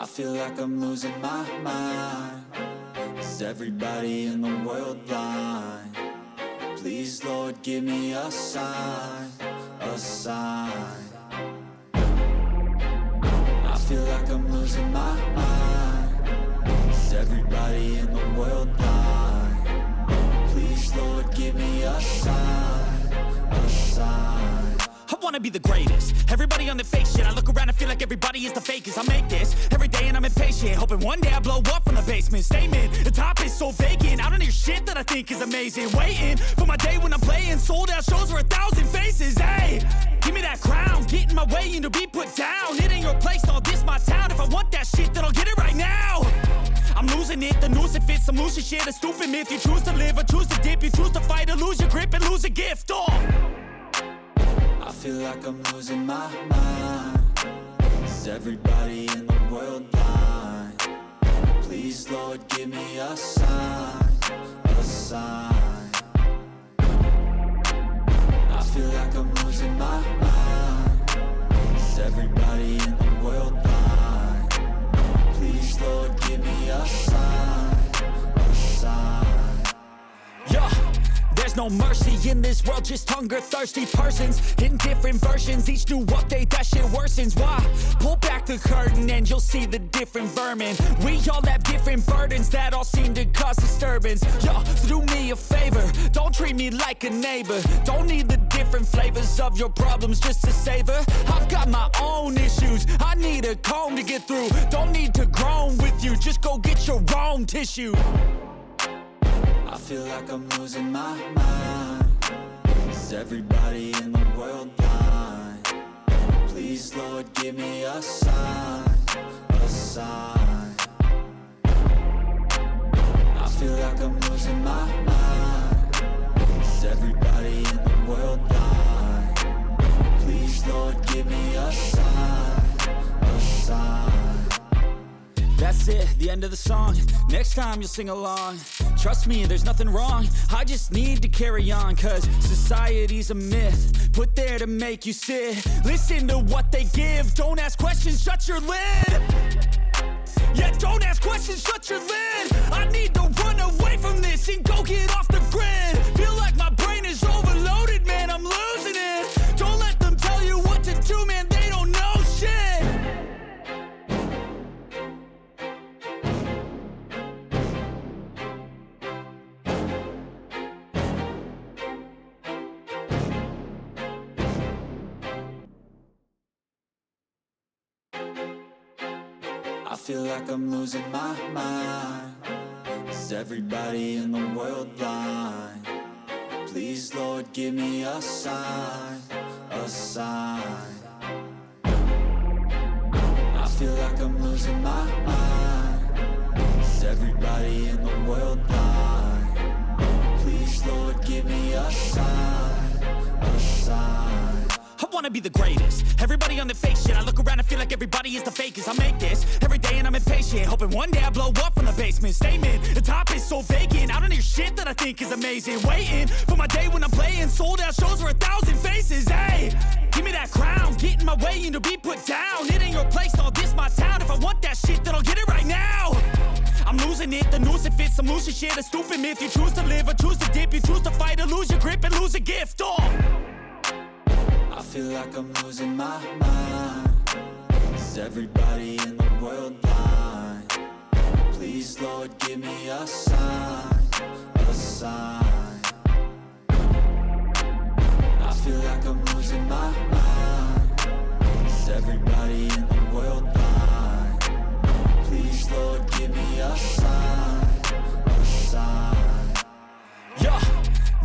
I feel like I'm losing my mind. Is everybody in the world blind? Please, Lord, give me a sign, a sign. I feel like I'm losing my mind. Is everybody in the world blind? Please, Lord, give me a sign, a sign. I wanna be the greatest. Everybody on the fake shit. I look around and feel like everybody is the fakest. I make this every day and I'm impatient, hoping one day I blow up from the basement. Statement, the top is so vacant. I don't hear shit that I think is amazing. Waiting for my day when I'm playing sold out shows for 1,000 faces. Hey, give me that crown, get in my way and to be put down. It ain't your place, all this my town. If I want that shit, then I'll get it right now. I'm losing it, the noose it fits. I'm losing shit, a stupid myth. You choose to live or choose to dip. You choose to fight or lose your grip and lose a gift. I feel like I'm losing my mind. Is everybody in the world blind? Please, Lord, give me a sign, a sign. I feel like I'm losing my mind. Is everybody in the world blind? Please, Lord, give me a sign, a sign. Yeah. There's no mercy in this world, just hunger-thirsty persons in different versions. Each new update, that shit worsens. Why? Pull back the curtain and you'll see the different vermin. We all have different burdens that all seem to cause disturbance. Yo, so do me a favor, don't treat me like a neighbor. Don't need the different flavors of your problems just to savor. I've got my own issues, I need a comb to get through. Don't need to groan with you, just go get your own tissue. I feel like I'm losing my mind. Is everybody in the world blind? Please, Lord, give me a sign, a sign. I feel like I'm losing my mind. Is everybody in the world blind? Please, Lord, give me a sign, a sign. That's it, the end of the song. Next time you'll sing along. Trust me, there's nothing wrong. I just need to carry on, cause society's a myth put there to make you sit. Listen to what they give. Don't ask questions, shut your lid. Yeah, don't ask questions, shut your lid. I need to run away from this and go get off the grid. Feel like my brain is overloaded, man, I'm losing it. Don't let them tell you what to do, man, they don't know shit. I feel like I'm losing my mind. Is everybody in the world blind? Please, Lord, give me a sign, a sign. I feel like I'm losing my mind. Is everybody in the world blind? Please, Lord, give me a sign, a sign. I wanna be the greatest. Everybody on the fake shit. I look around and feel like everybody is the fakest. I make this every day and I'm impatient, hoping one day I blow up from the basement. Statement, the top is so vacant. I don't hear shit that I think is amazing. Waiting for my day when I'm playing sold out shows for 1,000 faces. Hey, give me that crown, get in my way and to be put down. It ain't your place, all this my town. If I want that shit, then I'll get it right now. I'm losing it, the noose it fits. I'm losing shit, a stupid myth. You choose to live or choose to dip. You choose to fight or lose your grip and lose a gift. I feel like I'm losing my mind. Is everybody in the world blind? Please, Lord, give me a sign, a sign. I feel like I'm losing my mind. Is everybody in the world blind? Please, Lord, give me a sign, a sign. Yeah.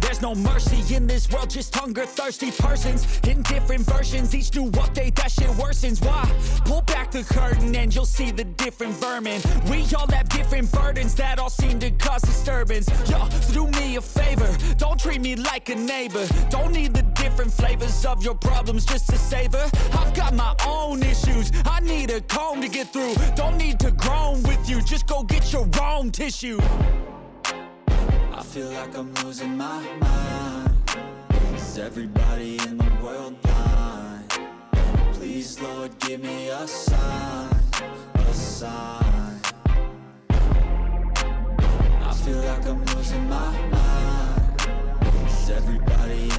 There's no mercy in this world, just hunger-thirsty persons in different versions. Each new update, that shit worsens. Why? Pull back the curtain and you'll see the different vermin. We all have different burdens that all seem to cause disturbance. Yo, so do me a favor, don't treat me like a neighbor. Don't need the different flavors of your problems just to savor. I've got my own issues, I need a comb to get through. Don't need to groan with you, just go get your own tissue. I feel like I'm losing my mind. Is everybody in the world blind? Please, Lord, give me a sign, a a sign. I feel like I'm losing my mind. Is everybody